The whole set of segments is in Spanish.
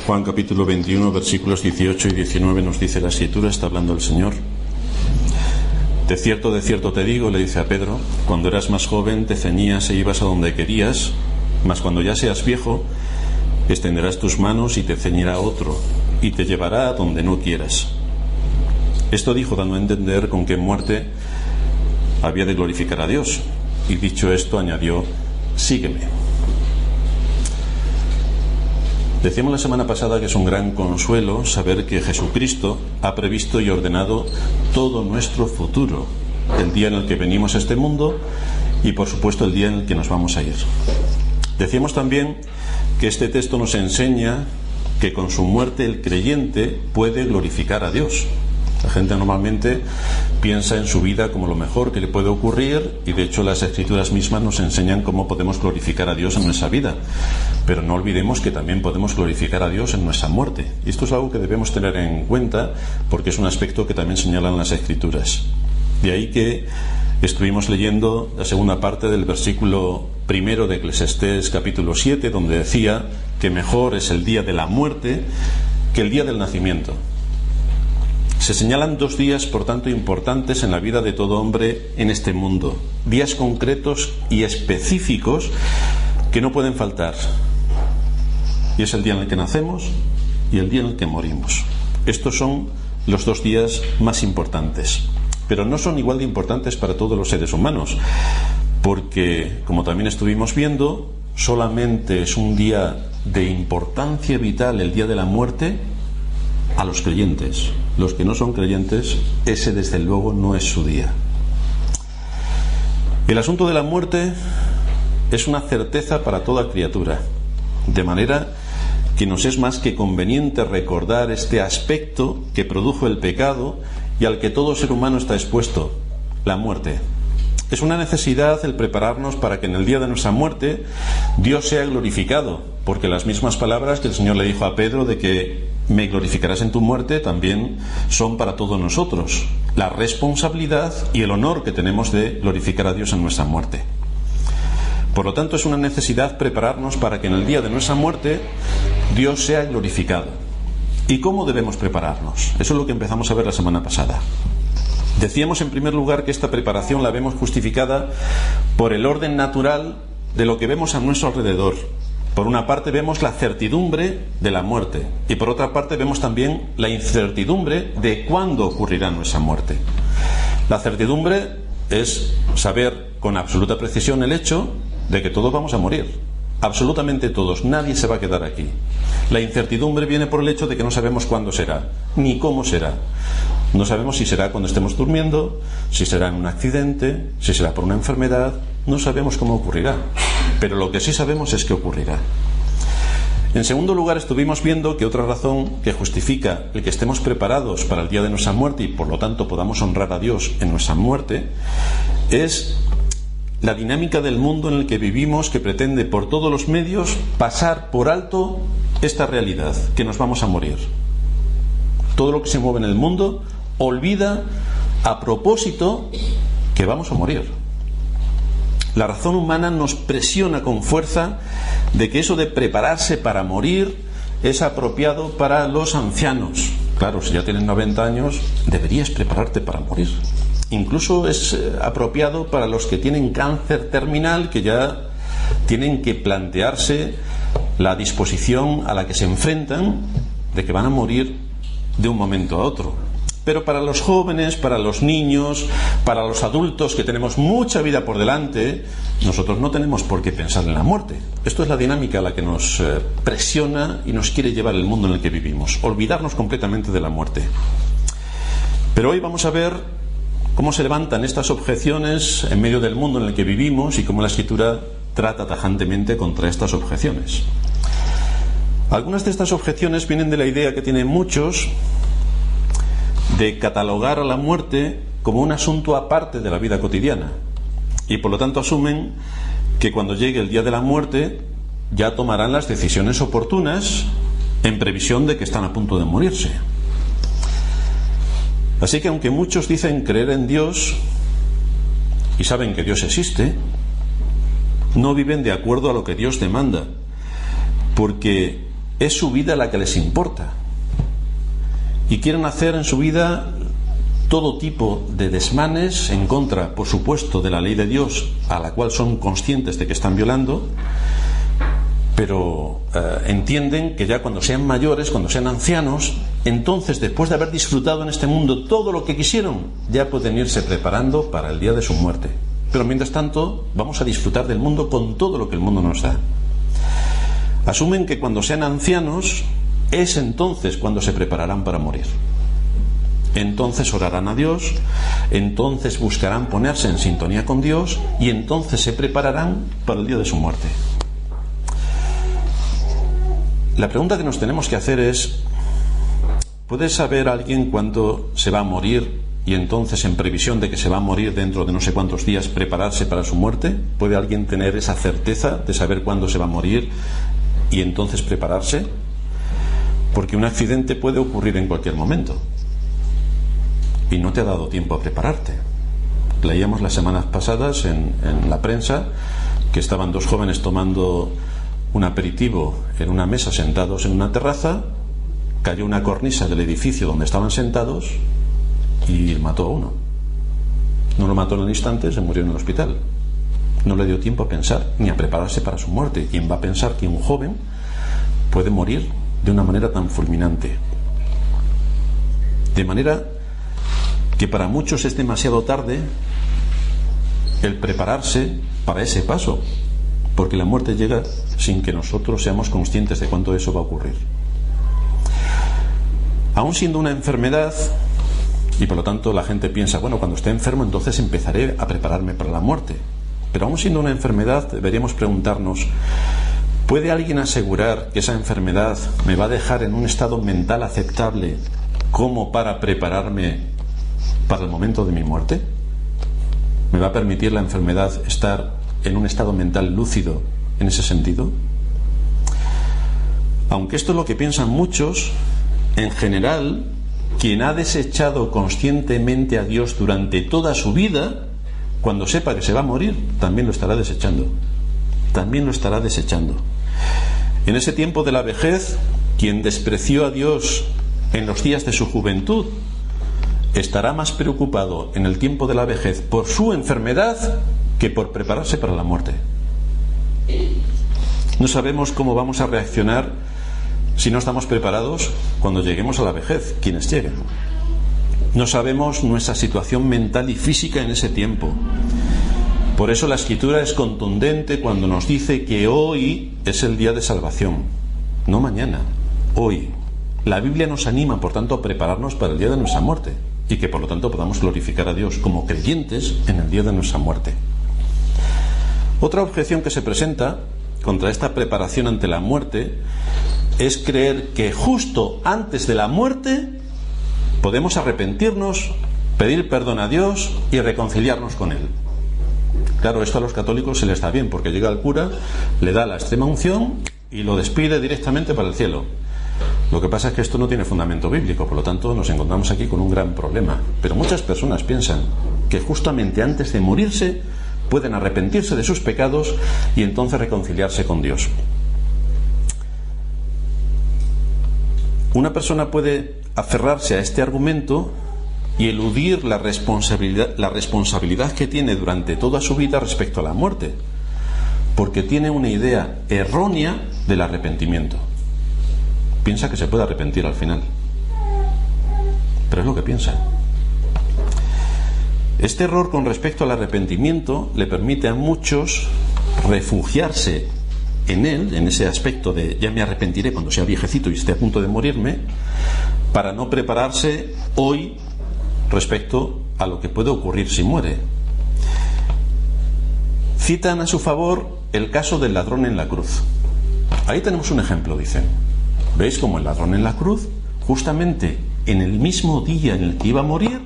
Juan capítulo 21, versículos 18 y 19 nos dice la Escritura, está hablando el Señor. De cierto te digo, le dice a Pedro, cuando eras más joven te ceñías e ibas a donde querías, mas cuando ya seas viejo, extenderás tus manos y te ceñirá otro, y te llevará a donde no quieras. Esto dijo dando a entender con qué muerte había de glorificar a Dios, y dicho esto añadió, sígueme. Decíamos la semana pasada que es un gran consuelo saber que Jesucristo ha previsto y ordenado todo nuestro futuro, el día en el que venimos a este mundo y por supuesto el día en el que nos vamos a ir. Decíamos también que este texto nos enseña que con su muerte el creyente puede glorificar a Dios. La gente normalmente piensa en su vida como lo mejor que le puede ocurrir y de hecho las Escrituras mismas nos enseñan cómo podemos glorificar a Dios en nuestra vida. Pero no olvidemos que también podemos glorificar a Dios en nuestra muerte. Y esto es algo que debemos tener en cuenta porque es un aspecto que también señalan las Escrituras. De ahí que estuvimos leyendo la segunda parte del versículo primero de Eclesiastés capítulo 7, donde decía que mejor es el día de la muerte que el día del nacimiento. Se señalan dos días, por tanto, importantes en la vida de todo hombre en este mundo. Días concretos y específicos que no pueden faltar. Y es el día en el que nacemos y el día en el que morimos. Estos son los dos días más importantes. Pero no son igual de importantes para todos los seres humanos. Porque, como también estuvimos viendo, solamente es un día de importancia vital el día de la muerte a los creyentes. Los que no son creyentes, ese desde luego no es su día. El asunto de la muerte es una certeza para toda criatura, de manera que nos es más que conveniente recordar este aspecto que produjo el pecado y al que todo ser humano está expuesto, la muerte. Es una necesidad el prepararnos para que en el día de nuestra muerte Dios sea glorificado, porque las mismas palabras que el Señor le dijo a Pedro de que me glorificarás en tu muerte también son para todos nosotros, la responsabilidad y el honor que tenemos de glorificar a Dios en nuestra muerte. Por lo tanto, es una necesidad prepararnos para que en el día de nuestra muerte Dios sea glorificado. ¿Y cómo debemos prepararnos? Eso es lo que empezamos a ver la semana pasada. Decíamos en primer lugar que esta preparación la vemos justificada por el orden natural de lo que vemos a nuestro alrededor. Por una parte vemos la certidumbre de la muerte y por otra parte vemos también la incertidumbre de cuándo ocurrirá nuestra muerte. La certidumbre es saber con absoluta precisión el hecho de que todos vamos a morir. Absolutamente todos, nadie se va a quedar aquí. La incertidumbre viene por el hecho de que no sabemos cuándo será, ni cómo será. No sabemos si será cuando estemos durmiendo, si será en un accidente, si será por una enfermedad. No sabemos cómo ocurrirá, pero lo que sí sabemos es que ocurrirá. En segundo lugar, estuvimos viendo que otra razón que justifica el que estemos preparados para el día de nuestra muerte y por lo tanto podamos honrar a Dios en nuestra muerte es la dinámica del mundo en el que vivimos, que pretende por todos los medios pasar por alto esta realidad, que nos vamos a morir. Todo lo que se mueve en el mundo olvida a propósito que vamos a morir. La razón humana nos presiona con fuerza de que eso de prepararse para morir es apropiado para los ancianos. Claro, si ya tienes 90 años, deberías prepararte para morir. Incluso es apropiado para los que tienen cáncer terminal, que ya tienen que plantearse la disposición a la que se enfrentan de que van a morir de un momento a otro. Pero para los jóvenes, para los niños, para los adultos que tenemos mucha vida por delante, nosotros no tenemos por qué pensar en la muerte. Esto es la dinámica a la que nos presiona y nos quiere llevar el mundo en el que vivimos, olvidarnos completamente de la muerte. Pero hoy vamos a ver cómo se levantan estas objeciones en medio del mundo en el que vivimos y cómo la Escritura trata tajantemente contra estas objeciones. Algunas de estas objeciones vienen de la idea que tienen muchos de catalogar a la muerte como un asunto aparte de la vida cotidiana y por lo tanto asumen que cuando llegue el día de la muerte ya tomarán las decisiones oportunas en previsión de que están a punto de morirse. Así que aunque muchos dicen creer en Dios y saben que Dios existe, no viven de acuerdo a lo que Dios demanda, porque es su vida la que les importa. Y quieren hacer en su vida todo tipo de desmanes en contra, por supuesto, de la ley de Dios, a la cual son conscientes de que están violando, pero entienden que ya cuando sean mayores, cuando sean ancianos, entonces, después de haber disfrutado en este mundo todo lo que quisieron, ya pueden irse preparando para el día de su muerte. Pero mientras tanto, vamos a disfrutar del mundo con todo lo que el mundo nos da. Asumen que cuando sean ancianos, es entonces cuando se prepararán para morir. Entonces orarán a Dios, entonces buscarán ponerse en sintonía con Dios y entonces se prepararán para el día de su muerte. La pregunta que nos tenemos que hacer es: ¿puede saber alguien cuándo se va a morir y entonces, en previsión de que se va a morir dentro de no sé cuántos días, prepararse para su muerte? ¿Puede alguien tener esa certeza de saber cuándo se va a morir y entonces prepararse? Porque un accidente puede ocurrir en cualquier momento y no te ha dado tiempo a prepararte. Leíamos las semanas pasadas en la prensa que estaban dos jóvenes tomando un aperitivo en una mesa sentados en una terraza, cayó una cornisa del edificio donde estaban sentados y mató a uno. No lo mató en el instante, se murió en el hospital. No le dio tiempo a pensar ni a prepararse para su muerte. ¿Quién va a pensar que un joven puede morir de una manera tan fulminante? De manera que para muchos es demasiado tarde el prepararse para ese paso, porque la muerte llega sin que nosotros seamos conscientes de cuándo eso va a ocurrir. Aún siendo una enfermedad, y por lo tanto la gente piensa, bueno, cuando esté enfermo entonces empezaré a prepararme para la muerte. Pero aún siendo una enfermedad, deberíamos preguntarnos: ¿puede alguien asegurar que esa enfermedad me va a dejar en un estado mental aceptable como para prepararme para el momento de mi muerte? ¿Me va a permitir la enfermedad estar en un estado mental lúcido en ese sentido? Aunque esto es lo que piensan muchos, en general, quien ha desechado conscientemente a Dios durante toda su vida, cuando sepa que se va a morir, también lo estará desechando. También lo estará desechando. En ese tiempo de la vejez, quien despreció a Dios en los días de su juventud, estará más preocupado en el tiempo de la vejez por su enfermedad que por prepararse para la muerte. No sabemos cómo vamos a reaccionar si no estamos preparados cuando lleguemos a la vejez, quienes lleguen. No sabemos nuestra situación mental y física en ese tiempo. Por eso la Escritura es contundente cuando nos dice que hoy es el día de salvación, no mañana, hoy. La Biblia nos anima, por tanto, a prepararnos para el día de nuestra muerte y que por lo tanto podamos glorificar a Dios como creyentes en el día de nuestra muerte. Otra objeción que se presenta contra esta preparación ante la muerte es creer que justo antes de la muerte podemos arrepentirnos, pedir perdón a Dios y reconciliarnos con Él. Claro, esto a los católicos se les da bien, porque llega el cura, le da la extrema unción y lo despide directamente para el cielo. Lo que pasa es que esto no tiene fundamento bíblico, por lo tanto nos encontramos aquí con un gran problema. Pero muchas personas piensan que justamente antes de morirse pueden arrepentirse de sus pecados y entonces reconciliarse con Dios. Una persona puede aferrarse a este argumento y eludir la responsabilidad que tiene durante toda su vida respecto a la muerte, porque tiene una idea errónea del arrepentimiento. Piensa que se puede arrepentir al final, pero es lo que piensa. Este error con respecto al arrepentimiento le permite a muchos refugiarse en él, en ese aspecto de ya me arrepentiré cuando sea viejecito y esté a punto de morirme, para no prepararse hoy respecto a lo que puede ocurrir si muere. Citan a su favor el caso del ladrón en la cruz. Ahí tenemos un ejemplo, dicen. ¿Veis cómo el ladrón en la cruz, justamente en el mismo día en el que iba a morir,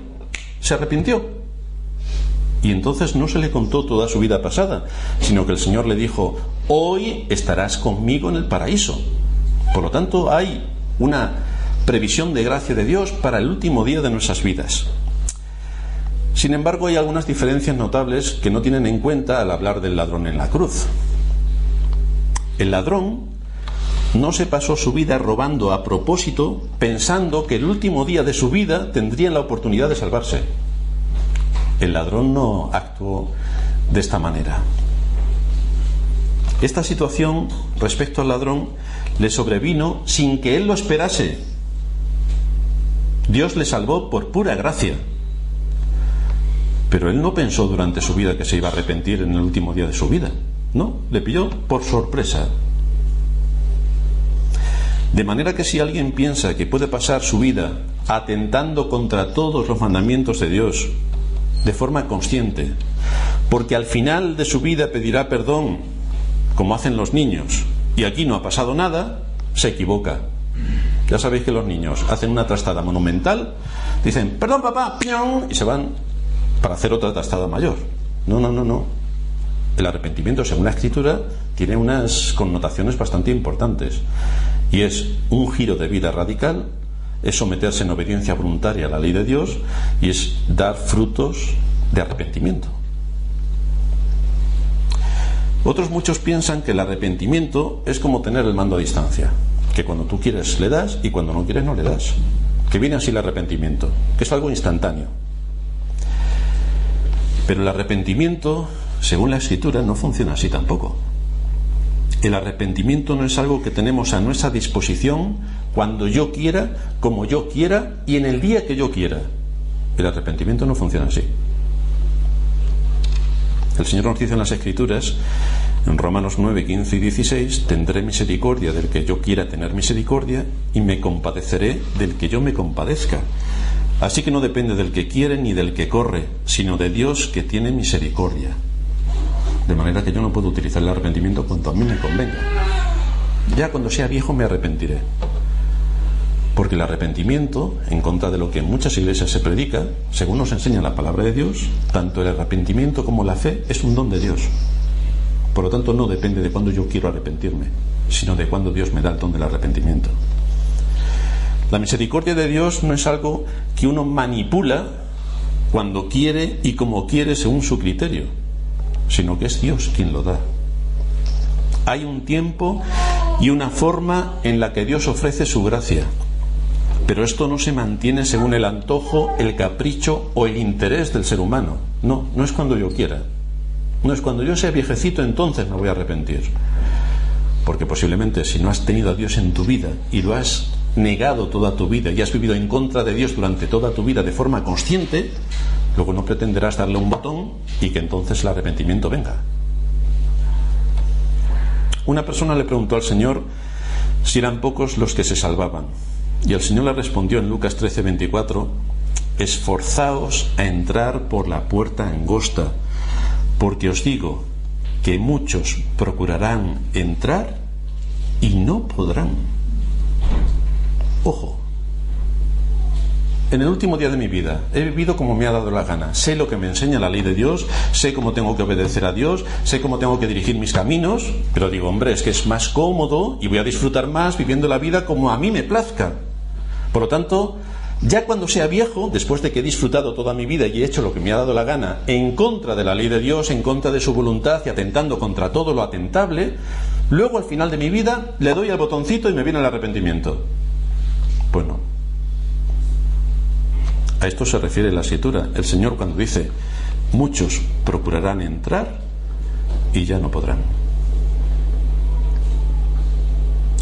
se arrepintió? Y entonces no se le contó toda su vida pasada, sino que el Señor le dijo: hoy estarás conmigo en el paraíso. Por lo tanto, hay una previsión de gracia de Dios para el último día de nuestras vidas. Sin embargo, hay algunas diferencias notables que no tienen en cuenta al hablar del ladrón en la cruz. El ladrón no se pasó su vida robando a propósito, pensando que el último día de su vida tendría la oportunidad de salvarse. El ladrón no actuó de esta manera. Esta situación respecto al ladrón le sobrevino sin que él lo esperase. Dios le salvó por pura gracia. Pero él no pensó durante su vida que se iba a arrepentir en el último día de su vida. No, le pilló por sorpresa. De manera que si alguien piensa que puede pasar su vida atentando contra todos los mandamientos de Dios de forma consciente, porque al final de su vida pedirá perdón, como hacen los niños, y aquí no ha pasado nada, se equivoca. Ya sabéis que los niños hacen una trastada monumental, dicen, perdón papá, ¡pion!, y se van para hacer otra trastada mayor. No. El arrepentimiento, según la Escritura, tiene unas connotaciones bastante importantes, y es un giro de vida radical, es someterse en obediencia voluntaria a la ley de Dios, y es dar frutos de arrepentimiento. Otros muchos piensan que el arrepentimiento es como tener el mando a distancia, que cuando tú quieres le das y cuando no quieres no le das, que viene así el arrepentimiento, que es algo instantáneo. Pero el arrepentimiento, según la Escritura, no funciona así tampoco. El arrepentimiento no es algo que tenemos a nuestra disposición cuando yo quiera, como yo quiera y en el día que yo quiera. El arrepentimiento no funciona así. El Señor nos dice en las Escrituras, en Romanos 9, 15 y 16, tendré misericordia del que yo quiera tener misericordia y me compadeceré del que yo me compadezca. Así que no depende del que quiere ni del que corre, sino de Dios que tiene misericordia. De manera que yo no puedo utilizar el arrepentimiento cuanto a mí me convenga. Ya cuando sea viejo me arrepentiré. Porque el arrepentimiento, en contra de lo que en muchas iglesias se predica, según nos enseña la palabra de Dios, tanto el arrepentimiento como la fe es un don de Dios. Por lo tanto, no depende de cuándo yo quiero arrepentirme, sino de cuándo Dios me da el don del arrepentimiento. La misericordia de Dios no es algo que uno manipula cuando quiere y como quiere según su criterio, sino que es Dios quien lo da. Hay un tiempo y una forma en la que Dios ofrece su gracia, pero esto no se mantiene según el antojo, el capricho o el interés del ser humano. No es cuando yo quiera. No es cuando yo sea viejecito, entonces me voy a arrepentir. Porque posiblemente si no has tenido a Dios en tu vida y lo has negado toda tu vida y has vivido en contra de Dios durante toda tu vida de forma consciente, luego no pretenderás darle un botón y que entonces el arrepentimiento venga. Una persona le preguntó al Señor si eran pocos los que se salvaban, y el Señor le respondió en Lucas 13:24: esforzaos a entrar por la puerta angosta, porque os digo que muchos procurarán entrar y no podrán. Ojo, en el último día de mi vida he vivido como me ha dado la gana. Sé lo que me enseña la ley de Dios, sé cómo tengo que obedecer a Dios, sé cómo tengo que dirigir mis caminos, pero digo, hombre, es que es más cómodo y voy a disfrutar más viviendo la vida como a mí me plazca. Por lo tanto, ya cuando sea viejo, después de que he disfrutado toda mi vida y he hecho lo que me ha dado la gana en contra de la ley de Dios, en contra de su voluntad y atentando contra todo lo atentable, luego al final de mi vida le doy al botoncito y me viene el arrepentimiento. Pues no. A esto se refiere la Escritura. El Señor cuando dice muchos procurarán entrar y ya no podrán.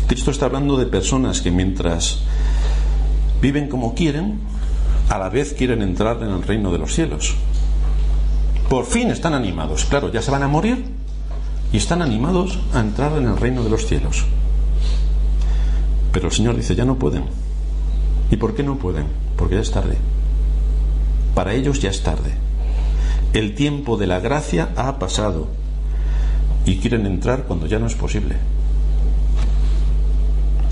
Cristo está hablando de personas que mientras viven como quieren, a la vez quieren entrar en el reino de los cielos. Por fin están animados, claro, ya se van a morir y están animados a entrar en el reino de los cielos. Pero el Señor dice, ya no pueden. ¿Y por qué no pueden? Porque ya es tarde. Para ellos ya es tarde. El tiempo de la gracia ha pasado y quieren entrar cuando ya no es posible.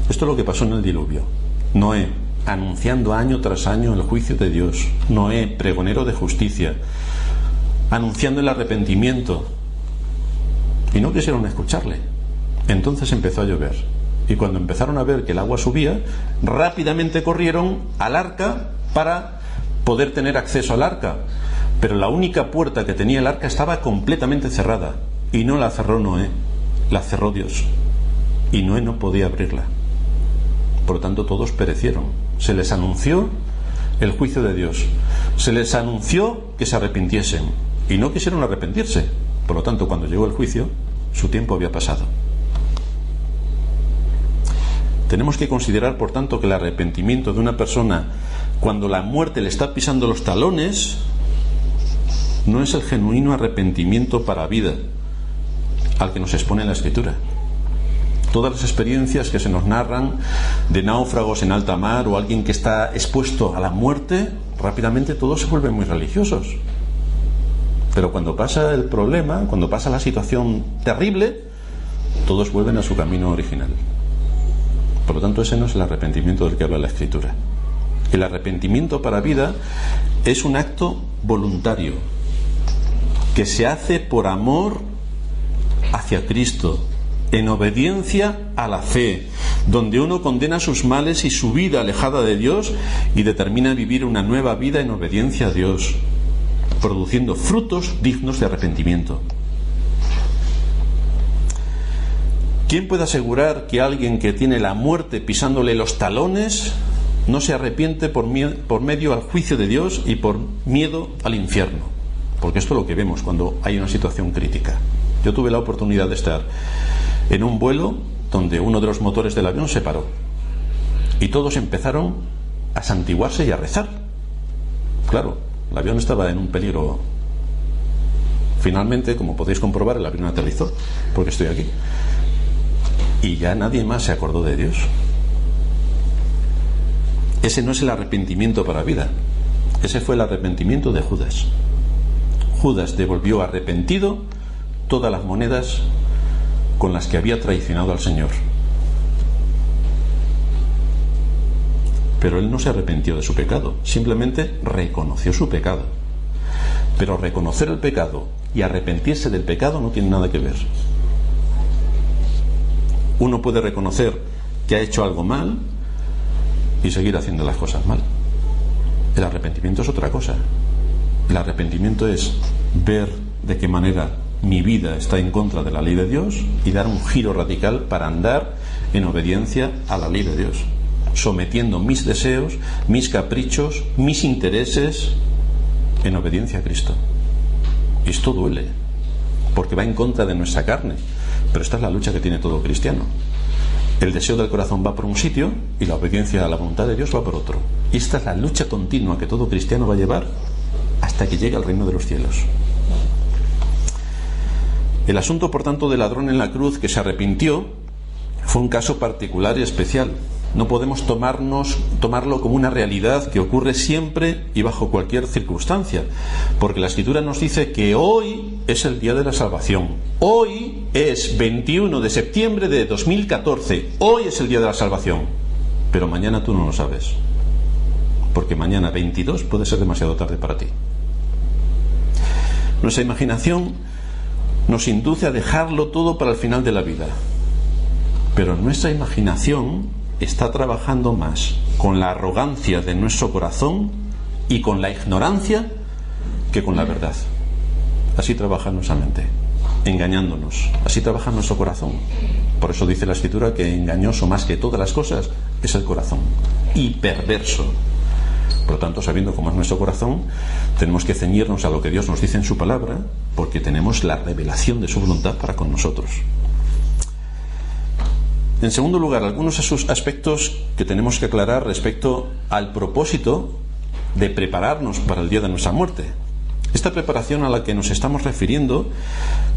Esto es lo que pasó en el diluvio. Noé, anunciando año tras año el juicio de Dios. Noé, pregonero de justicia, anunciando el arrepentimiento. Y no quisieron escucharle. Entonces empezó a llover. Y cuando empezaron a ver que el agua subía, rápidamente corrieron al arca para poder tener acceso al arca. Pero la única puerta que tenía el arca estaba completamente cerrada. Y no la cerró Noé, la cerró Dios. y Noé no podía abrirla. Por lo tanto, todos perecieron. Se les anunció el juicio de Dios. Se les anunció que se arrepintiesen y no quisieron arrepentirse. Por lo tanto, cuando llegó el juicio, su tiempo había pasado. Tenemos que considerar, por tanto, que el arrepentimiento de una persona cuando la muerte le está pisando los talones no es el genuino arrepentimiento para vida al que nos expone la Escritura. Todas las experiencias que se nos narran de náufragos en alta mar o alguien que está expuesto a la muerte, rápidamente todos se vuelven muy religiosos. Pero cuando pasa el problema, cuando pasa la situación terrible, todos vuelven a su camino original. Por lo tanto, ese no es el arrepentimiento del que habla la Escritura. El arrepentimiento para vida es un acto voluntario que se hace por amor hacia Cristo, en obediencia a la fe, donde uno condena sus males y su vida alejada de Dios y determina vivir una nueva vida en obediencia a Dios, produciendo frutos dignos de arrepentimiento. ¿Quién puede asegurar que alguien que tiene la muerte pisándole los talones no se arrepiente por medio al juicio de Dios y por miedo al infierno? Porque esto es lo que vemos cuando hay una situación crítica. Yo tuve la oportunidad de estar en un vuelo donde uno de los motores del avión se paró y todos empezaron a santiguarse y a rezar. Claro, el avión estaba en un peligro. Finalmente, como podéis comprobar, el avión aterrizó, porque estoy aquí, y ya nadie más se acordó de Dios. Ese no es el arrepentimiento para vida. Ese fue el arrepentimiento de Judas. Judas devolvió arrepentido todas las monedas con las que había traicionado al Señor. Pero él no se arrepintió de su pecado, simplemente reconoció su pecado. Pero reconocer el pecado y arrepentirse del pecado no tiene nada que ver. Uno puede reconocer que ha hecho algo mal y seguir haciendo las cosas mal. El arrepentimiento es otra cosa. El arrepentimiento es ver de qué manera mi vida está en contra de la ley de Dios y dar un giro radical para andar en obediencia a la ley de Dios, sometiendo mis deseos, mis caprichos, mis intereses en obediencia a Cristo. Y esto duele, porque va en contra de nuestra carne, pero esta es la lucha que tiene todo cristiano. El deseo del corazón va por un sitio y la obediencia a la voluntad de Dios va por otro. Y esta es la lucha continua que todo cristiano va a llevar hasta que llegue al reino de los cielos. El asunto, por tanto, del ladrón en la cruz que se arrepintió fue un caso particular y especial. No podemos tomarlo como una realidad que ocurre siempre y bajo cualquier circunstancia, porque la Escritura nos dice que hoy es el día de la salvación. Hoy es 21 de septiembre de 2014. Hoy es el día de la salvación. Pero mañana tú no lo sabes, porque mañana 22 puede ser demasiado tarde para ti. Nuestra imaginación nos induce a dejarlo todo para el final de la vida, pero nuestra imaginación está trabajando más con la arrogancia de nuestro corazón y con la ignorancia que con la verdad. Así trabaja nuestra mente, engañándonos. Así trabaja nuestro corazón. Por eso dice la Escritura que engañoso más que todas las cosas es el corazón, y perverso. Por lo tanto, sabiendo cómo es nuestro corazón, tenemos que ceñirnos a lo que Dios nos dice en su palabra, porque tenemos la revelación de su voluntad para con nosotros. En segundo lugar, algunos aspectos que tenemos que aclarar respecto al propósito de prepararnos para el día de nuestra muerte. Esta preparación a la que nos estamos refiriendo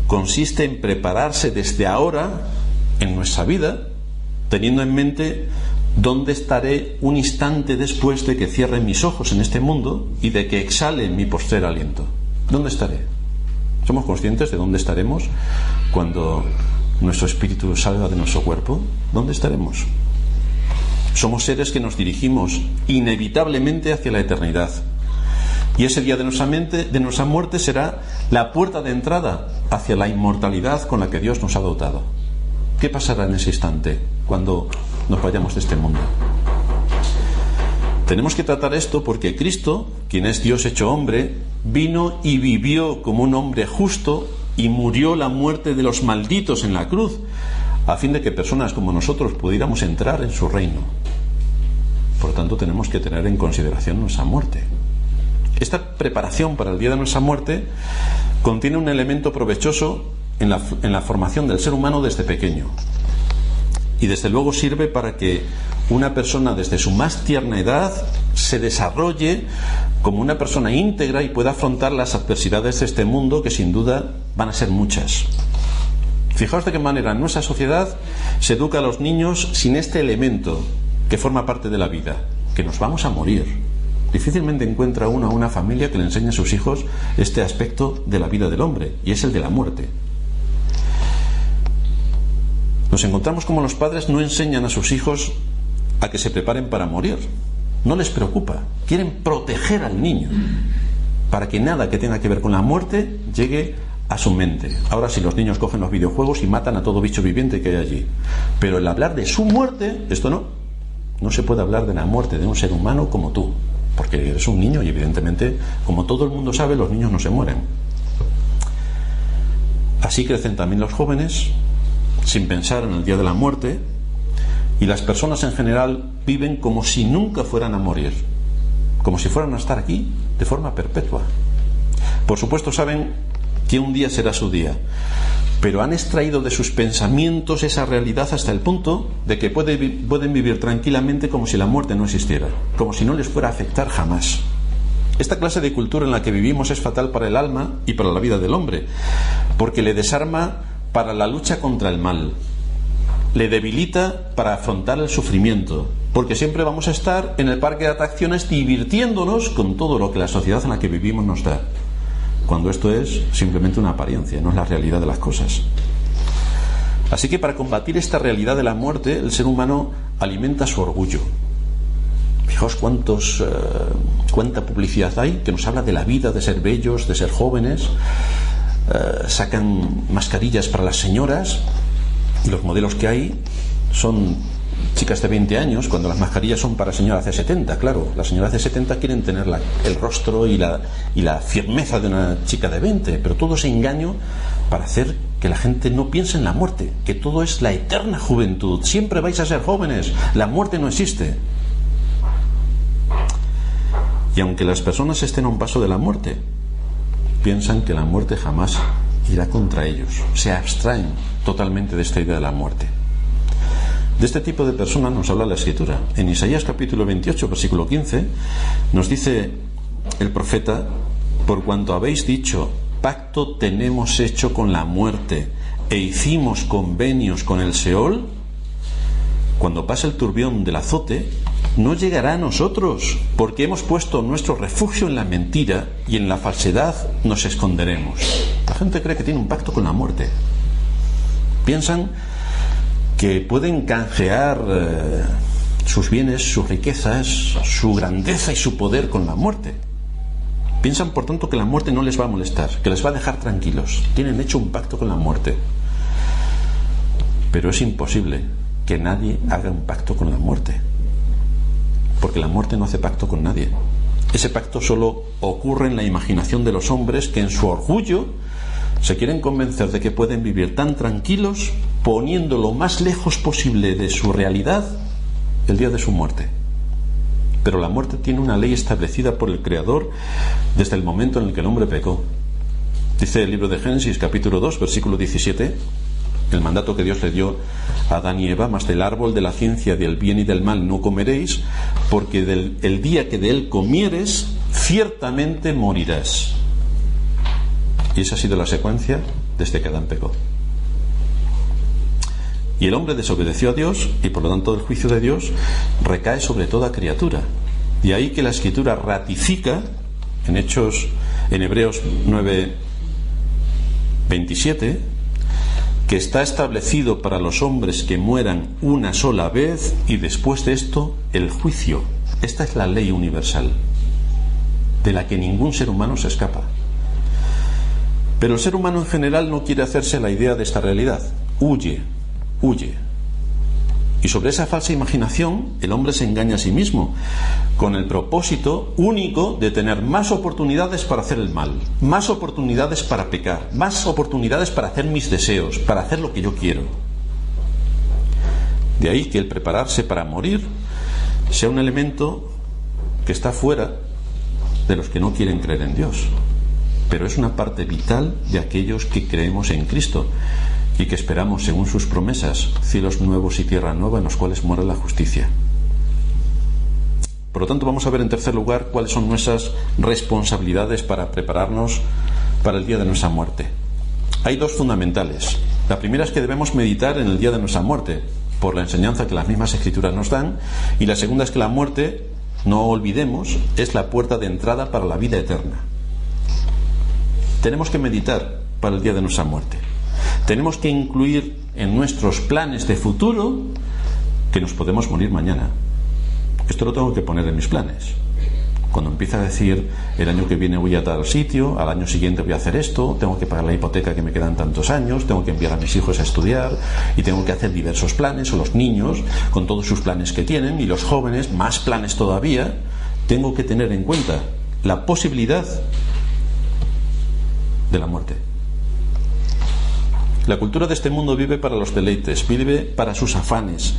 consiste en prepararse desde ahora en nuestra vida, teniendo en mente dónde estaré un instante después de que cierre mis ojos en este mundo y de que exhale mi postrer aliento. ¿Dónde estaré? ¿Somos conscientes de dónde estaremos cuando nuestro espíritu salga de nuestro cuerpo? ¿Dónde estaremos? Somos seres que nos dirigimos inevitablemente hacia la eternidad. Y ese día de nuestra muerte será la puerta de entrada hacia la inmortalidad con la que Dios nos ha dotado. ¿Qué pasará en ese instante cuando nos vayamos de este mundo? Tenemos que tratar esto porque Cristo, quien es Dios hecho hombre, vino y vivió como un hombre justo y murió la muerte de los malditos en la cruz, a fin de que personas como nosotros pudiéramos entrar en su reino. Por lo tanto, tenemos que tener en consideración nuestra muerte. Esta preparación para el día de nuestra muerte contiene un elemento provechoso en la formación del ser humano desde pequeño. Y desde luego sirve para que una persona desde su más tierna edad se desarrolle como una persona íntegra y pueda afrontar las adversidades de este mundo, que sin duda van a ser muchas. Fijaos de qué manera en nuestra sociedad se educa a los niños sin este elemento que forma parte de la vida, que nos vamos a morir. Difícilmente encuentra uno a una familia que le enseñe a sus hijos este aspecto de la vida del hombre, y es el de la muerte. Nos encontramos como los padres no enseñan a sus hijos a que se preparen para morir. No les preocupa. Quieren proteger al niño para que nada que tenga que ver con la muerte llegue a su mente. Ahora, si los niños cogen los videojuegos y matan a todo bicho viviente que hay allí, pero el hablar de su muerte, esto no se puede hablar de la muerte de un ser humano como tú, porque eres un niño y evidentemente, como todo el mundo sabe, los niños no se mueren. Así crecen también los jóvenes sin pensar en el día de la muerte, y las personas en general viven como si nunca fueran a morir, como si fueran a estar aquí de forma perpetua. Por supuesto saben que un día será su día, pero han extraído de sus pensamientos esa realidad hasta el punto de que pueden vivir tranquilamente como si la muerte no existiera, como si no les fuera a afectar jamás. Esta clase de cultura en la que vivimos es fatal para el alma y para la vida del hombre, porque le desarma para la lucha contra el mal, le debilita para afrontar el sufrimiento, porque siempre vamos a estar en el parque de atracciones divirtiéndonos con todo lo que la sociedad en la que vivimos nos da, cuando esto es simplemente una apariencia, no es la realidad de las cosas. Así que para combatir esta realidad de la muerte, el ser humano alimenta su orgullo. Fijaos cuánta publicidad hay que nos habla de la vida, de ser bellos, de ser jóvenes. Sacan mascarillas para las señoras y los modelos que hay son chicas de 20 años, cuando las mascarillas son para señoras de 70. Claro, las señoras de 70 quieren tener el rostro y la firmeza de una chica de 20, pero todo es engaño para hacer que la gente no piense en la muerte, que todo es la eterna juventud, siempre vais a ser jóvenes, la muerte no existe. Y aunque las personas estén a un paso de la muerte, piensan que la muerte jamás irá contra ellos, se abstraen totalmente de esta idea de la muerte. De este tipo de personas nos habla la Escritura. En Isaías capítulo 28, versículo 15, nos dice el profeta: por cuanto habéis dicho, pacto tenemos hecho con la muerte e hicimos convenios con el Seol, cuando pase el turbión del azote, no llegará a nosotros, porque hemos puesto nuestro refugio en la mentira y en la falsedad nos esconderemos. La gente cree que tiene un pacto con la muerte. Piensan que pueden canjear sus bienes, sus riquezas, su grandeza y su poder con la muerte. Piensan, por tanto, que la muerte no les va a molestar, que les va a dejar tranquilos. Tienen hecho un pacto con la muerte. Pero es imposible que nadie haga un pacto con la muerte, porque la muerte no hace pacto con nadie. Ese pacto solo ocurre en la imaginación de los hombres, que en su orgullo se quieren convencer de que pueden vivir tan tranquilos, poniendo lo más lejos posible de su realidad el día de su muerte. Pero la muerte tiene una ley establecida por el Creador desde el momento en el que el hombre pecó. Dice el libro de Génesis capítulo 2, versículo 17, el mandato que Dios le dio a Adán y Eva: mas del árbol de la ciencia del bien y del mal no comeréis, porque el día que de él comieres, ciertamente morirás. Y esa ha sido la secuencia desde que Adán pecó. Y el hombre desobedeció a Dios, y por lo tanto el juicio de Dios recae sobre toda criatura. De ahí que la Escritura ratifica en Hebreos 9:27, que está establecido para los hombres que mueran una sola vez y después de esto el juicio. Esta es la ley universal, de la que ningún ser humano se escapa. Pero el ser humano en general no quiere hacerse la idea de esta realidad. Huye. Y sobre esa falsa imaginación el hombre se engaña a sí mismo, con el propósito único de tener más oportunidades para hacer el mal, más oportunidades para pecar, más oportunidades para hacer mis deseos, para hacer lo que yo quiero. De ahí que el prepararse para morir sea un elemento que está fuera de los que no quieren creer en Dios, pero es una parte vital de aquellos que creemos en Cristo y que esperamos, según sus promesas, cielos nuevos y tierra nueva en los cuales mora la justicia. Por lo tanto, vamos a ver en tercer lugar cuáles son nuestras responsabilidades para prepararnos para el día de nuestra muerte. Hay dos fundamentales. La primera es que debemos meditar en el día de nuestra muerte, por la enseñanza que las mismas Escrituras nos dan, y la segunda es que la muerte, no olvidemos, es la puerta de entrada para la vida eterna. Tenemos que meditar para el día de nuestra muerte. Tenemos que incluir en nuestros planes de futuro que nos podemos morir mañana. Esto lo tengo que poner en mis planes. Cuando empieza a decir, el año que viene voy a tal sitio, al año siguiente voy a hacer esto, tengo que pagar la hipoteca que me quedan tantos años, tengo que enviar a mis hijos a estudiar y tengo que hacer diversos planes, o los niños con todos sus planes que tienen, y los jóvenes más planes todavía, tengo que tener en cuenta la posibilidad de la muerte. La cultura de este mundo vive para los deleites, vive para sus afanes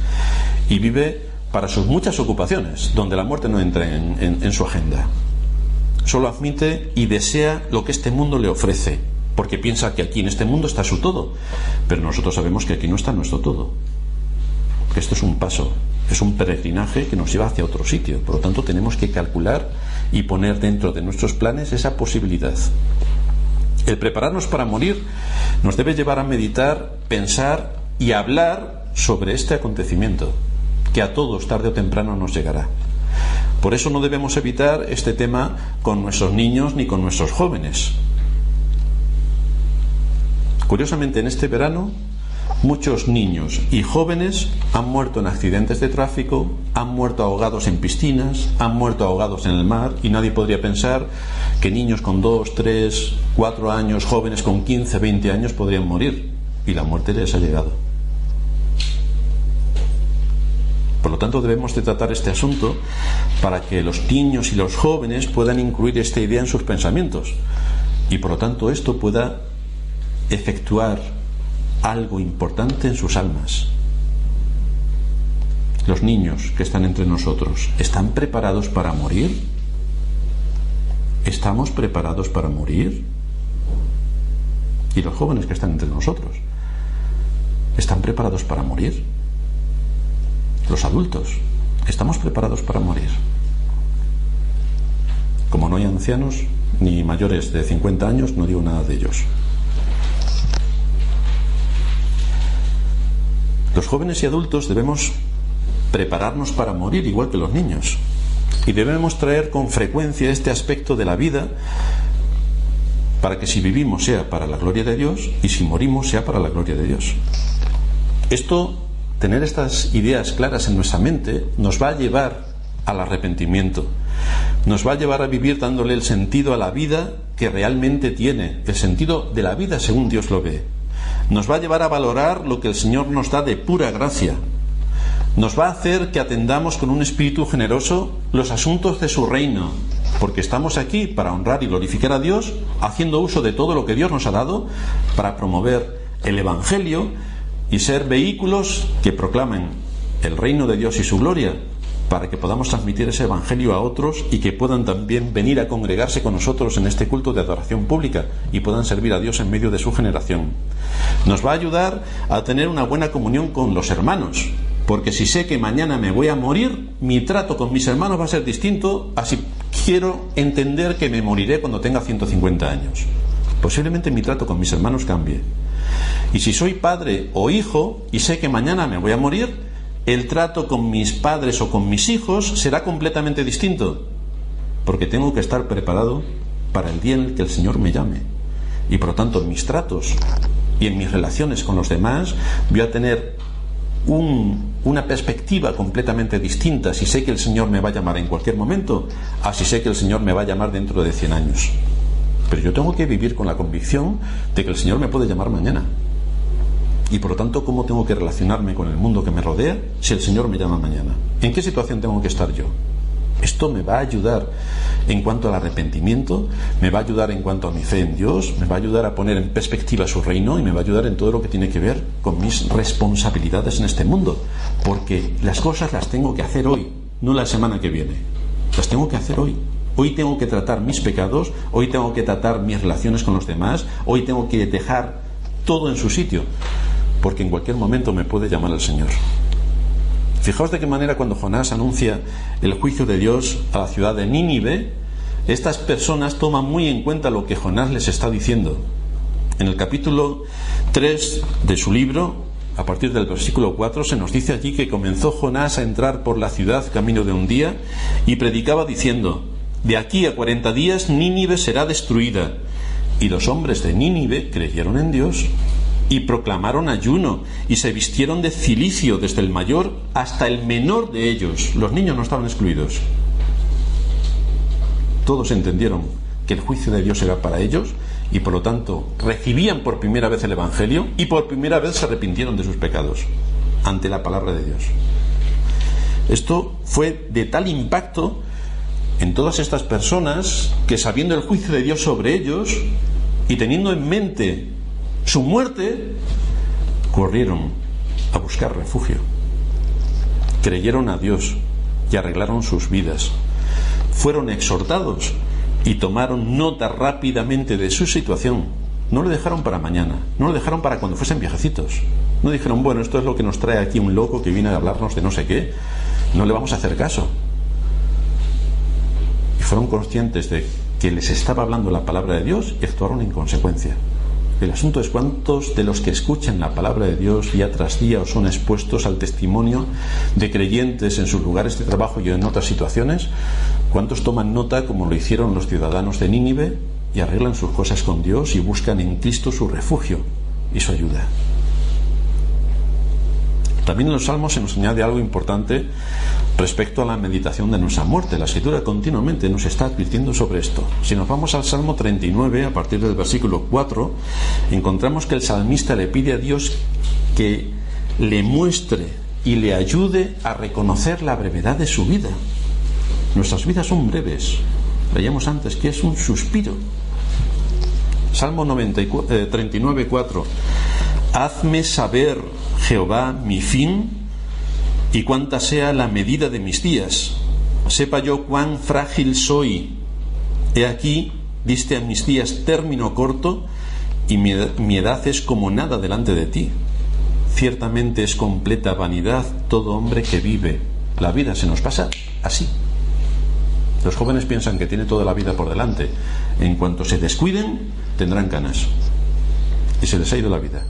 y vive para sus muchas ocupaciones, donde la muerte no entra en su agenda. Solo admite y desea lo que este mundo le ofrece, porque piensa que aquí en este mundo está su todo, pero nosotros sabemos que aquí no está nuestro todo. Esto es un paso, es un peregrinaje que nos lleva hacia otro sitio. Por lo tanto, tenemos que calcular y poner dentro de nuestros planes esa posibilidad. El prepararnos para morir nos debe llevar a meditar, pensar y hablar sobre este acontecimiento, que a todos tarde o temprano nos llegará. Por eso no debemos evitar este tema con nuestros niños ni con nuestros jóvenes. Curiosamente, en este verano muchos niños y jóvenes han muerto en accidentes de tráfico, han muerto ahogados en piscinas, han muerto ahogados en el mar, y nadie podría pensar que niños con 2, 3, 4 años, jóvenes con 15, 20 años podrían morir, y la muerte les ha llegado. Por lo tanto, debemos de tratar este asunto para que los niños y los jóvenes puedan incluir esta idea en sus pensamientos, y por lo tanto esto pueda efectuar algo importante en sus almas. Los niños que están entre nosotros, ¿están preparados para morir? ¿Estamos preparados para morir? Y los jóvenes que están entre nosotros, ¿están preparados para morir? Los adultos, ¿estamos preparados para morir? Como no hay ancianos ni mayores de 50 años, no digo nada de ellos. Los jóvenes y adultos debemos prepararnos para morir igual que los niños, y debemos traer con frecuencia este aspecto de la vida para que si vivimos sea para la gloria de Dios y si morimos sea para la gloria de Dios. Tener estas ideas claras en nuestra mente nos va a llevar al arrepentimiento, nos va a llevar a vivir dándole el sentido a la vida que realmente tiene, el sentido de la vida según Dios lo ve. Nos va a llevar a valorar lo que el Señor nos da de pura gracia. Nos va a hacer que atendamos con un espíritu generoso los asuntos de su reino, porque estamos aquí para honrar y glorificar a Dios, haciendo uso de todo lo que Dios nos ha dado para promover el Evangelio y ser vehículos que proclamen el reino de Dios y su gloria, para que podamos transmitir ese evangelio a otros y que puedan también venir a congregarse con nosotros en este culto de adoración pública y puedan servir a Dios en medio de su generación. Nos va a ayudar a tener una buena comunión con los hermanos, porque si sé que mañana me voy a morir, mi trato con mis hermanos va a ser distinto a si quiero entender que me moriré cuando tenga 150 años. Posiblemente mi trato con mis hermanos cambie. Y si soy padre o hijo y sé que mañana me voy a morir, el trato con mis padres o con mis hijos será completamente distinto, porque tengo que estar preparado para el día en el que el Señor me llame. Y por lo tanto, en mis tratos y en mis relaciones con los demás voy a tener una perspectiva completamente distinta si sé que el Señor me va a llamar en cualquier momento a si sé que el Señor me va a llamar dentro de 100 años. Pero yo tengo que vivir con la convicción de que el Señor me puede llamar mañana. Y por lo tanto, ¿cómo tengo que relacionarme con el mundo que me rodea si el Señor me llama mañana? ¿En qué situación tengo que estar yo? Esto me va a ayudar en cuanto al arrepentimiento, me va a ayudar en cuanto a mi fe en Dios, me va a ayudar a poner en perspectiva su reino y me va a ayudar en todo lo que tiene que ver con mis responsabilidades en este mundo. Porque las cosas las tengo que hacer hoy, no la semana que viene. Las tengo que hacer hoy. Hoy tengo que tratar mis pecados, hoy tengo que tratar mis relaciones con los demás, hoy tengo que dejar todo en su sitio, porque en cualquier momento me puede llamar el Señor. Fijaos de qué manera cuando Jonás anuncia el juicio de Dios a la ciudad de Nínive, estas personas toman muy en cuenta lo que Jonás les está diciendo. En el capítulo 3 de su libro, a partir del versículo 4, se nos dice allí que comenzó Jonás a entrar por la ciudad camino de un día y predicaba diciendo: de aquí a 40 días Nínive será destruida. Y los hombres de Nínive creyeron en Dios y proclamaron ayuno y se vistieron de cilicio desde el mayor hasta el menor de ellos. Los niños no estaban excluidos. Todos entendieron que el juicio de Dios era para ellos y por lo tanto recibían por primera vez el Evangelio y por primera vez se arrepintieron de sus pecados ante la palabra de Dios. Esto fue de tal impacto en todas estas personas que, sabiendo el juicio de Dios sobre ellos y teniendo en mente su muerte, corrieron a buscar refugio, creyeron a Dios y arreglaron sus vidas. Fueron exhortados y tomaron nota rápidamente de su situación. No lo dejaron para mañana, no lo dejaron para cuando fuesen viejecitos. No dijeron: bueno, esto es lo que nos trae aquí un loco que viene a hablarnos de no sé qué, no le vamos a hacer caso. Y fueron conscientes de que les estaba hablando la palabra de Dios y actuaron en consecuencia. El asunto es cuántos de los que escuchan la palabra de Dios día tras día o son expuestos al testimonio de creyentes en sus lugares de trabajo y en otras situaciones, cuántos toman nota como lo hicieron los ciudadanos de Nínive y arreglan sus cosas con Dios y buscan en Cristo su refugio y su ayuda. También en los Salmos se nos añade algo importante respecto a la meditación de nuestra muerte. La Escritura continuamente nos está advirtiendo sobre esto. Si nos vamos al Salmo 39, a partir del versículo 4, encontramos que el salmista le pide a Dios que le muestre y le ayude a reconocer la brevedad de su vida. Nuestras vidas son breves. Veíamos antes que es un suspiro. Salmo 39, 4. Hazme saber, Jehová, mi fin y cuánta sea la medida de mis días. Sepa yo cuán frágil soy. He aquí, diste a mis días término corto y mi edad es como nada delante de ti. Ciertamente es completa vanidad todo hombre que vive. La vida se nos pasa así. Los jóvenes piensan que tiene toda la vida por delante. En cuanto se descuiden, tendrán canas. Y se les ha ido la vida,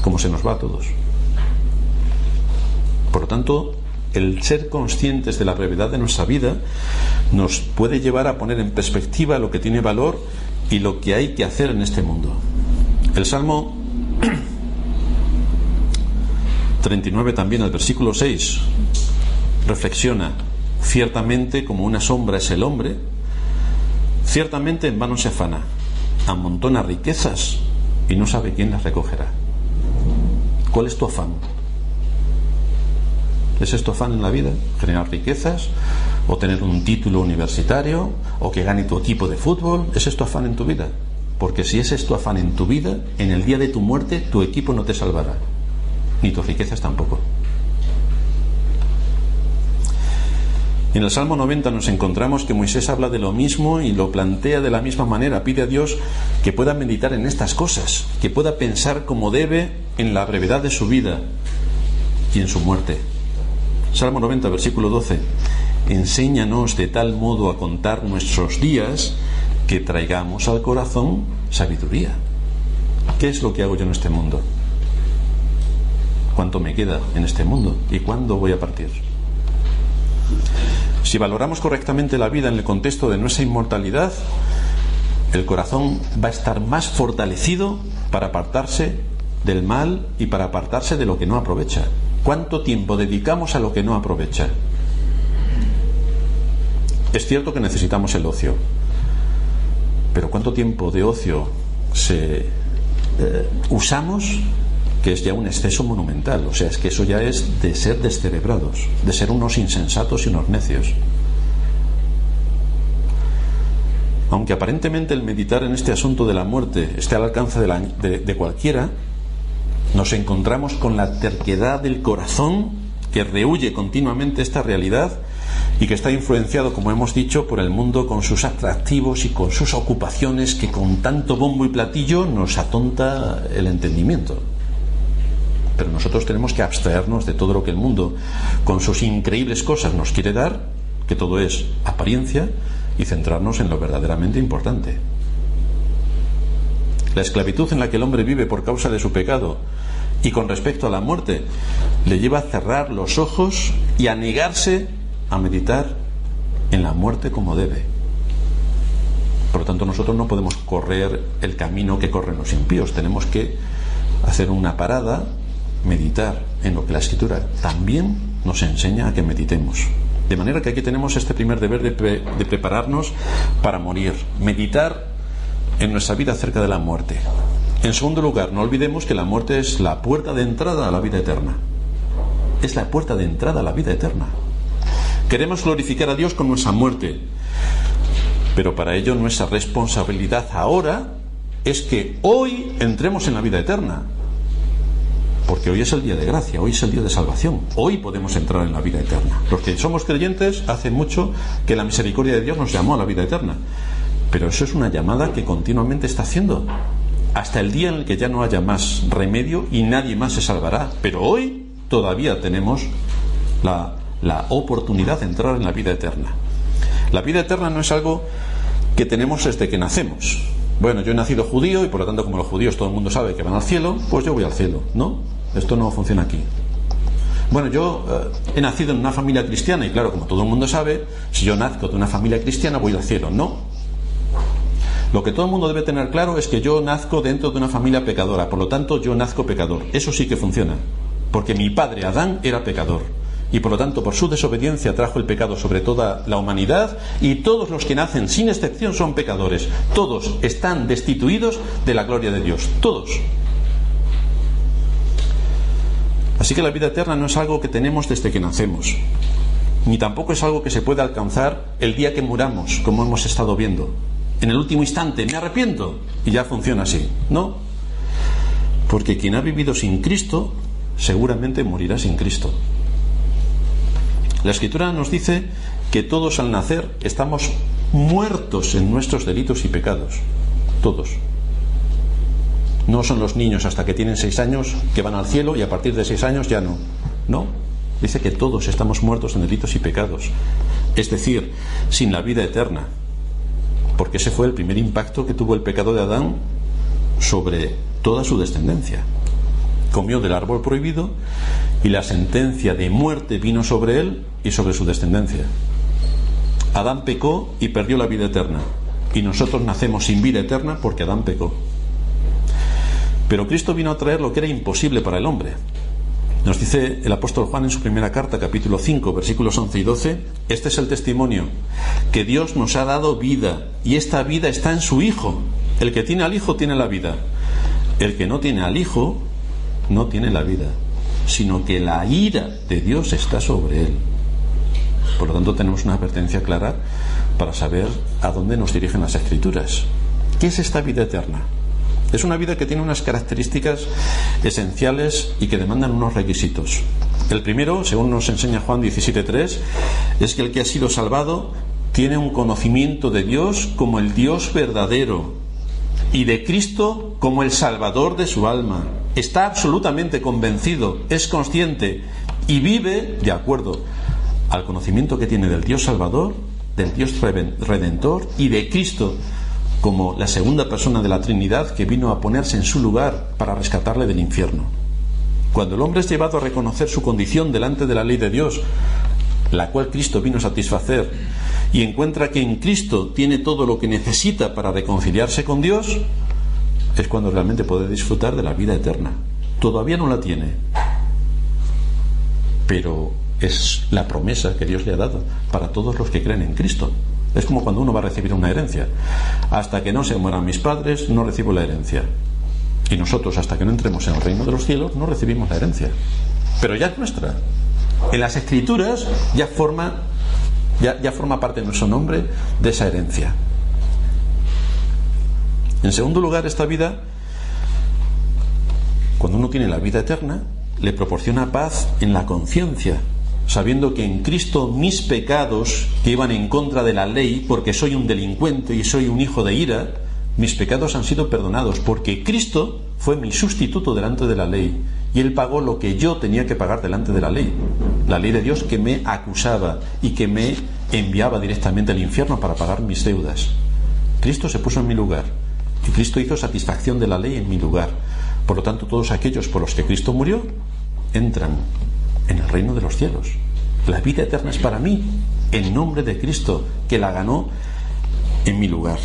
como se nos va a todos. Por lo tanto, el ser conscientes de la brevedad de nuestra vida nos puede llevar a poner en perspectiva lo que tiene valor y lo que hay que hacer en este mundo. El Salmo 39 también, el versículo 6, reflexiona: ciertamente como una sombra es el hombre, ciertamente en vano se afana, amontona riquezas y no sabe quién las recogerá. ¿Cuál es tu afán? ¿Es tu afán en la vida? ¿Generar riquezas? ¿O tener un título universitario? ¿O que gane tu equipo de fútbol? ¿Ese es tu afán en tu vida? Porque si ese es tu afán en tu vida, en el día de tu muerte tu equipo no te salvará, ni tus riquezas tampoco. En el Salmo 90 nos encontramos que Moisés habla de lo mismo y lo plantea de la misma manera. Pide a Dios que pueda meditar en estas cosas, que pueda pensar como debe en la brevedad de su vida y en su muerte. Salmo 90, versículo 12: enséñanos de tal modo a contar nuestros días que traigamos al corazón sabiduría. ¿Qué es lo que hago yo en este mundo? ¿Cuánto me queda en este mundo? ¿Y cuándo voy a partir? Si valoramos correctamente la vida en el contexto de nuestra inmortalidad, el corazón va a estar más fortalecido para apartarse del mal y para apartarse de lo que no aprovecha. ¿Cuánto tiempo dedicamos a lo que no aprovecha? Es cierto que necesitamos el ocio, pero ¿cuánto tiempo de ocio usamos? Que es ya un exceso monumental. O sea, es que eso ya es de ser descerebrados, de ser unos insensatos y unos necios. Aunque aparentemente el meditar en este asunto de la muerte esté al alcance de cualquiera, nos encontramos con la terquedad del corazón que rehúye continuamente esta realidad y que está influenciado, como hemos dicho, por el mundo con sus atractivos y con sus ocupaciones que con tanto bombo y platillo nos atonta el entendimiento. Pero nosotros tenemos que abstraernos de todo lo que el mundo con sus increíbles cosas nos quiere dar, que todo es apariencia, y centrarnos en lo verdaderamente importante. La esclavitud en la que el hombre vive por causa de su pecado y con respecto a la muerte le lleva a cerrar los ojos y a negarse a meditar en la muerte como debe. Por lo tanto, nosotros no podemos correr el camino que corren los impíos. Tenemos que hacer una parada, meditar en lo que la Escritura también nos enseña a que meditemos. De manera que aquí tenemos este primer deber de prepararnos para morir, meditar en nuestra vida acerca de la muerte. En segundo lugar, no olvidemos que la muerte es la puerta de entrada a la vida eterna. Es la puerta de entrada a la vida eterna. Queremos glorificar a Dios con nuestra muerte, pero para ello nuestra responsabilidad ahora es que hoy entremos en la vida eterna. Porque hoy es el día de gracia, hoy es el día de salvación. Hoy podemos entrar en la vida eterna. Los que somos creyentes, hace mucho que la misericordia de Dios nos llamó a la vida eterna. Pero eso es una llamada que continuamente está haciendo, hasta el día en el que ya no haya más remedio y nadie más se salvará. Pero hoy todavía tenemos la oportunidad de entrar en la vida eterna. La vida eterna no es algo que tenemos desde que nacemos. Bueno, yo he nacido judío y por lo tanto, como los judíos todo el mundo sabe que van al cielo, pues yo voy al cielo. No, esto no funciona aquí. Bueno, yo he nacido en una familia cristiana y claro, como todo el mundo sabe, si yo nazco de una familia cristiana voy al cielo. No. Lo que todo el mundo debe tener claro es que yo nazco dentro de una familia pecadora, por lo tanto yo nazco pecador. Eso sí que funciona, porque mi padre Adán era pecador y por lo tanto por su desobediencia trajo el pecado sobre toda la humanidad y todos los que nacen sin excepción son pecadores. Todos están destituidos de la gloria de Dios, todos. Así que la vida eterna no es algo que tenemos desde que nacemos, ni tampoco es algo que se puede alcanzar el día que muramos, como hemos estado viendo. En el último instante, me arrepiento, y ya funciona así. No, porque quien ha vivido sin Cristo, seguramente morirá sin Cristo. La Escritura nos dice que todos al nacer estamos muertos en nuestros delitos y pecados. Todos. No son los niños hasta que tienen 6 años que van al cielo y a partir de 6 años ya no. No. Dice que todos estamos muertos en delitos y pecados. Es decir, sin la vida eterna. Porque ese fue el primer impacto que tuvo el pecado de Adán sobre toda su descendencia. Comió del árbol prohibido y la sentencia de muerte vino sobre él y sobre su descendencia. Adán pecó y perdió la vida eterna. Y nosotros nacemos sin vida eterna porque Adán pecó. Pero Cristo vino a traer lo que era imposible para el hombre. Nos dice el apóstol Juan en su primera carta, capítulo 5, versículos 11 y 12, este es el testimonio, que Dios nos ha dado vida, y esta vida está en su Hijo. El que tiene al Hijo tiene la vida. El que no tiene al Hijo no tiene la vida, sino que la ira de Dios está sobre él. Por lo tanto, tenemos una advertencia clara para saber a dónde nos dirigen las Escrituras. ¿Qué es esta vida eterna? Es una vida que tiene unas características esenciales y que demandan unos requisitos. El primero, según nos enseña Juan 17:3, es que el que ha sido salvado tiene un conocimiento de Dios como el Dios verdadero y de Cristo como el Salvador de su alma. Está absolutamente convencido, es consciente y vive de acuerdo al conocimiento que tiene del Dios Salvador, del Dios Redentor y de Cristo como la segunda persona de la Trinidad que vino a ponerse en su lugar para rescatarle del infierno. Cuando el hombre es llevado a reconocer su condición delante de la ley de Dios, la cual Cristo vino a satisfacer, y encuentra que en Cristo tiene todo lo que necesita para reconciliarse con Dios, es cuando realmente puede disfrutar de la vida eterna. Todavía no la tiene, pero es la promesa que Dios le ha dado para todos los que creen en Cristo. Es como cuando uno va a recibir una herencia. Hasta que no se mueran mis padres, no recibo la herencia. Y nosotros, hasta que no entremos en el reino de los cielos, no recibimos la herencia. Pero ya es nuestra. En las Escrituras ya forma parte de nuestro nombre de esa herencia. En segundo lugar, esta vida, cuando uno tiene la vida eterna, le proporciona paz en la conciencia, sabiendo que en Cristo mis pecados, que iban en contra de la ley, porque soy un delincuente y soy un hijo de ira, mis pecados han sido perdonados, porque Cristo fue mi sustituto delante de la ley, y Él pagó lo que yo tenía que pagar delante de la ley de Dios, que me acusaba y que me enviaba directamente al infierno para pagar mis deudas. Cristo se puso en mi lugar, y Cristo hizo satisfacción de la ley en mi lugar. Por lo tanto, todos aquellos por los que Cristo murió entran en el reino de los cielos. La vida eterna es para mí, en nombre de Cristo, que la ganó en mi lugar.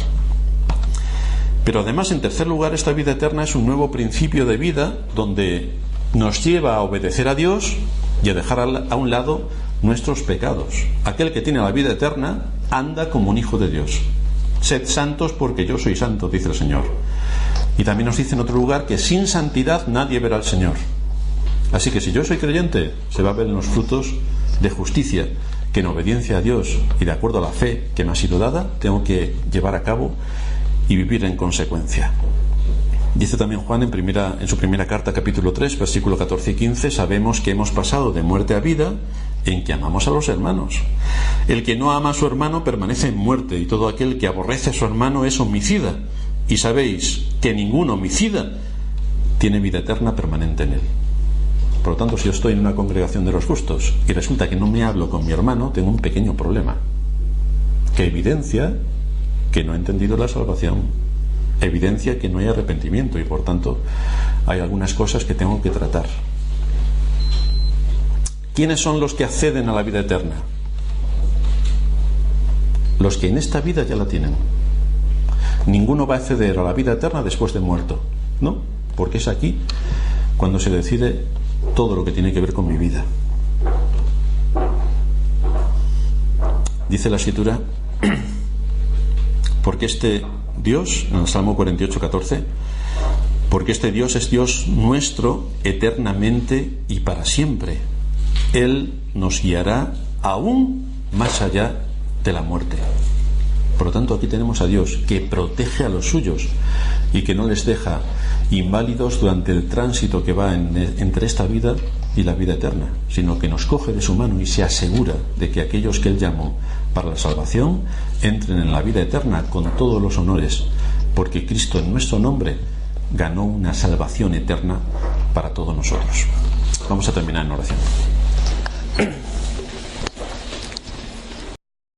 Pero además, en tercer lugar, esta vida eterna es un nuevo principio de vida donde nos lleva a obedecer a Dios y a dejar a un lado nuestros pecados. Aquel que tiene la vida eterna anda como un hijo de Dios. Sed santos porque yo soy santo, dice el Señor. Y también nos dice en otro lugar que sin santidad nadie verá al Señor. Así que si yo soy creyente, se va a ver en los frutos de justicia que, en obediencia a Dios y de acuerdo a la fe que me ha sido dada, tengo que llevar a cabo y vivir en consecuencia. Dice también Juan en su primera carta, capítulo 3, versículo 14 y 15, sabemos que hemos pasado de muerte a vida en que amamos a los hermanos. El que no ama a su hermano permanece en muerte, y todo aquel que aborrece a su hermano es homicida. Y sabéis que ningún homicida tiene vida eterna permanente en él. Por lo tanto, si yo estoy en una congregación de los justos y resulta que no me hablo con mi hermano, tengo un pequeño problema, que evidencia que no he entendido la salvación, evidencia que no hay arrepentimiento, y por tanto hay algunas cosas que tengo que tratar. ¿Quiénes son los que acceden a la vida eterna? Los que en esta vida ya la tienen. Ninguno va a acceder a la vida eterna después de muerto, ¿no? Porque es aquí cuando se decide todo lo que tiene que ver con mi vida. Dice la Escritura, porque este Dios, en el Salmo 48, 14, porque este Dios es Dios nuestro eternamente y para siempre. Él nos guiará aún más allá de la muerte. Por lo tanto, aquí tenemos a Dios que protege a los suyos y que no les deja inválidos durante el tránsito que va entre esta vida y la vida eterna, sino que nos coge de su mano y se asegura de que aquellos que Él llamó para la salvación entren en la vida eterna con todos los honores, porque Cristo en nuestro nombre ganó una salvación eterna para todos nosotros. Vamos a terminar en oración.